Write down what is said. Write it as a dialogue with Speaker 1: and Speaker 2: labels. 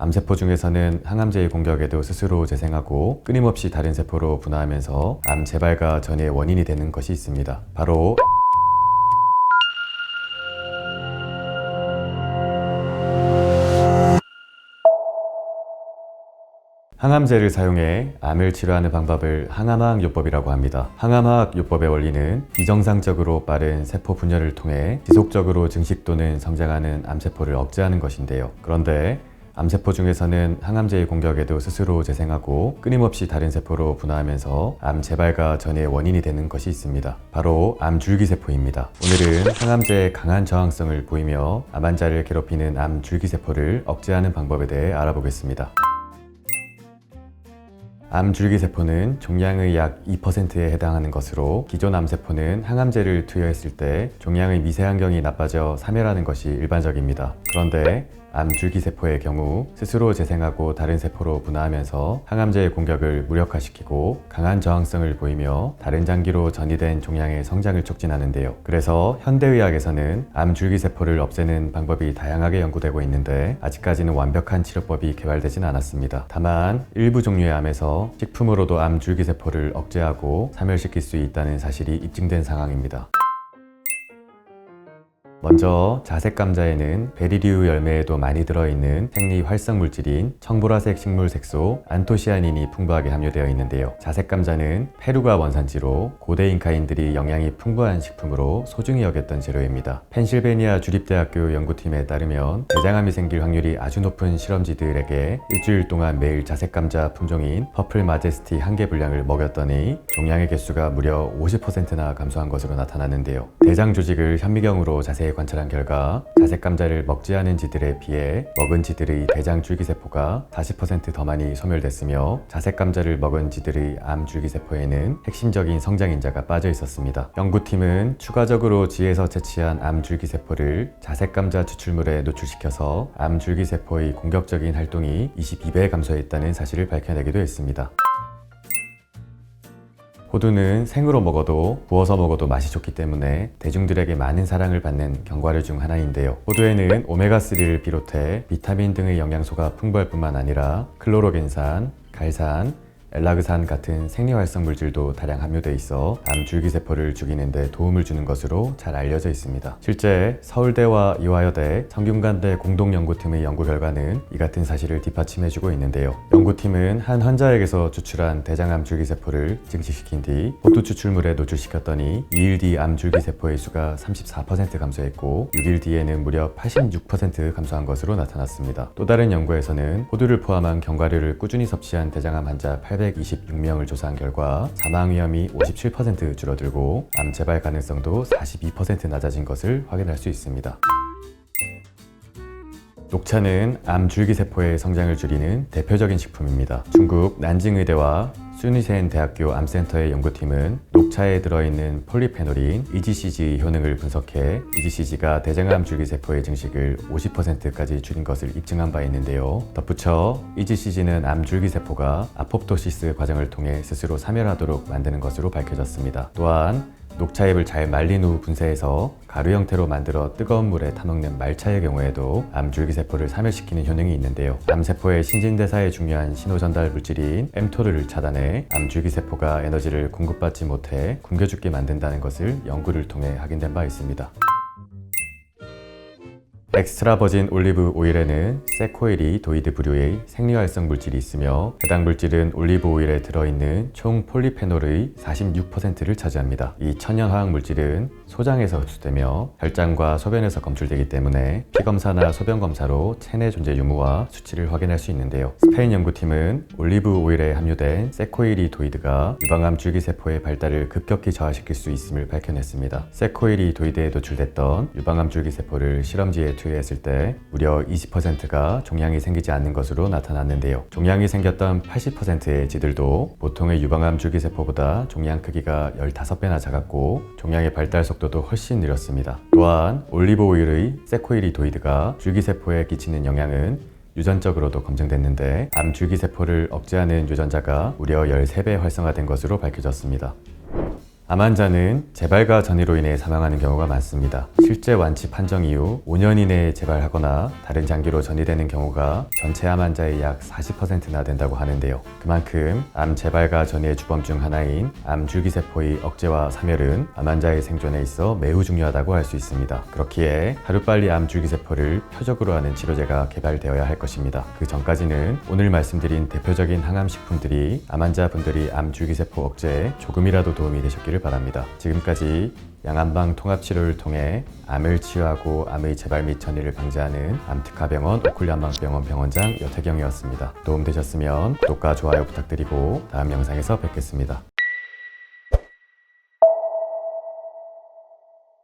Speaker 1: 암세포 중에서는 항암제의 공격에도 스스로 재생하고 끊임없이 다른 세포로 분화하면서 암 재발과 전이의 원인이 되는 것이 있습니다. 바로 항암제를 사용해 암을 치료하는 방법을 항암화학 요법이라고 합니다. 항암화학 요법의 원리는 비정상적으로 빠른 세포 분열을 통해 지속적으로 증식 또는 성장하는 암세포를 억제하는 것인데요. 그런데 암세포 중에서는 항암제의 공격에도 스스로 재생하고 끊임없이 다른 세포로 분화하면서 암 재발과 전이의 원인이 되는 것이 있습니다. 바로 암줄기세포입니다. 오늘은 항암제의 강한 저항성을 보이며 암 환자를 괴롭히는 암줄기세포를 억제하는 방법에 대해 알아보겠습니다. 암줄기세포는 종양의 약 2%에 해당하는 것으로 기존 암세포는 항암제를 투여했을 때 종양의 미세환경이 나빠져 사멸하는 것이 일반적입니다. 그런데 암줄기세포의 경우 스스로 재생하고 다른 세포로 분화하면서 항암제의 공격을 무력화시키고 강한 저항성을 보이며 다른 장기로 전이된 종양의 성장을 촉진하는데요. 그래서 현대의학에서는 암줄기세포를 없애는 방법이 다양하게 연구되고 있는데 아직까지는 완벽한 치료법이 개발되진 않았습니다. 다만 일부 종류의 암에서 식품으로도 암줄기세포를 억제하고 사멸시킬 수 있다는 사실이 입증된 상황입니다. 먼저 자색감자에는 베리류 열매에도 많이 들어있는 생리 활성 물질인 청보라색 식물 색소 안토시아닌이 풍부하게 함유되어 있는데요. 자색감자는 페루가 원산지로 고대 잉카인들이 영양이 풍부한 식품으로 소중히 여겼던 재료입니다. 펜실베니아 주립대학교 연구팀에 따르면 대장암이 생길 확률이 아주 높은 실험지들에게 일주일 동안 매일 자색감자 품종인 퍼플 마제스티 1개 분량을 먹였더니 종양의 개수가 무려 50%나 감소한 것으로 나타났는데요. 대장 조직을 현미경으로 자세히 관찰한 결과 자색감자를 먹지 않은 쥐들에 비해 먹은 쥐들의 대장 줄기세포가 40% 더 많이 소멸됐으며 자색감자를 먹은 쥐들의 암 줄기세포에는 핵심적인 성장인자가 빠져 있었습니다. 연구팀은 추가적으로 쥐에서 채취한 암 줄기세포를 자색감자 추출물에 노출시켜서 암 줄기세포의 공격적인 활동이 22배 감소했다는 사실을 밝혀내기도 했습니다. 호두는 생으로 먹어도 구워서 먹어도 맛이 좋기 때문에 대중들에게 많은 사랑을 받는 견과류 중 하나인데요. 호두에는 오메가3를 비롯해 비타민 등의 영양소가 풍부할 뿐만 아니라 클로로겐산, 갈산, 엘라그산 같은 생리활성 물질도 다량 함유되어 있어 암 줄기세포를 죽이는 데 도움을 주는 것으로 잘 알려져 있습니다. 실제 서울대와 이화여대 성균관대 공동연구팀의 연구 결과는 이 같은 사실을 뒷받침해주고 있는데요. 연구팀은 한 환자에게서 추출한 대장암 줄기세포를 증식시킨 뒤 호두 추출물에 노출시켰더니 2일 뒤 암 줄기세포의 수가 34% 감소했고 6일 뒤에는 무려 86% 감소한 것으로 나타났습니다. 또 다른 연구에서는 호두를 포함한 견과류를 꾸준히 섭취한 대장암 환자 826명을 조사한 결과 사망 위험이 57% 줄어들고 암 재발 가능성도 42% 낮아진 것을 확인할 수 있습니다. 녹차는 암 줄기세포의 성장을 줄이는 대표적인 식품입니다. 중국 난징의대와 수니센 대학교 암센터의 연구팀은 녹차에 들어있는 폴리페놀인 EGCG 효능을 분석해 EGCG가 대장암 줄기세포의 증식을 50%까지 줄인 것을 입증한 바 있는데요. 덧붙여 EGCG는 암 줄기세포가 아포프토시스 과정을 통해 스스로 사멸하도록 만드는 것으로 밝혀졌습니다. 또한 녹차잎을 잘 말린 후 분쇄해서 가루 형태로 만들어 뜨거운 물에 타먹는 말차의 경우에도 암 줄기세포를 사멸시키는 효능이 있는데요. 암세포의 신진대사에 중요한 신호전달 물질인 mTOR를 차단해 암 줄기세포가 에너지를 공급받지 못해 굶겨 죽게 만든다는 것을 연구를 통해 확인된 바 있습니다. 엑스트라 버진 올리브 오일에는 세코이리도이드 부류의 생리활성 물질이 있으며 해당 물질은 올리브 오일에 들어있는 총 폴리페놀의 46%를 차지합니다. 이 천연 화학 물질은 소장에서 흡수되며 혈장과 소변에서 검출되기 때문에 피검사나 소변검사로 체내 존재 유무와 수치를 확인할 수 있는데요. 스페인 연구팀은 올리브 오일에 함유된 세코이리도이드가 유방암 줄기세포의 발달을 급격히 저하시킬 수 있음을 밝혀냈습니다. 세코이리도이드에 노출됐던 유방암 줄기세포를 실험지에 투여했을 때 무려 20%가 종양이 생기지 않는 것으로 나타났는데요. 종양이 생겼던 80%의 쥐들도 보통의 유방암 줄기세포보다 종양 크기가 15배나 작았고 종양의 발달 속도도 훨씬 느렸습니다. 또한 올리브 오일의 세코이리도이드가 줄기세포에 끼치는 영향은 유전적으로도 검증됐는데 암 줄기세포를 억제하는 유전자가 무려 13배 활성화된 것으로 밝혀졌습니다. 암 환자는 재발과 전이로 인해 사망하는 경우가 많습니다. 실제 완치 판정 이후 5년 이내에 재발하거나 다른 장기로 전이되는 경우가 전체 암 환자의 약 40%나 된다고 하는데요. 그만큼 암 재발과 전이의 주범 중 하나인 암 줄기세포의 억제와 사멸은 암 환자의 생존에 있어 매우 중요하다고 할 수 있습니다. 그렇기에 하루빨리 암 줄기세포를 표적으로 하는 치료제가 개발되어야 할 것입니다. 그 전까지는 오늘 말씀드린 대표적인 항암식품들이 암 환자분들이 암 줄기세포 억제에 조금이라도 도움이 되셨기를 바랍니다. 지금까지 양암방 통합치료를 통해 암을 치유하고 암의 재발 및 전이를 방지하는 암특하병원 오클리안방병원 병원장 여태경이었습니다. 도움되셨으면 구독과 좋아요 부탁드리고 다음 영상에서 뵙겠습니다.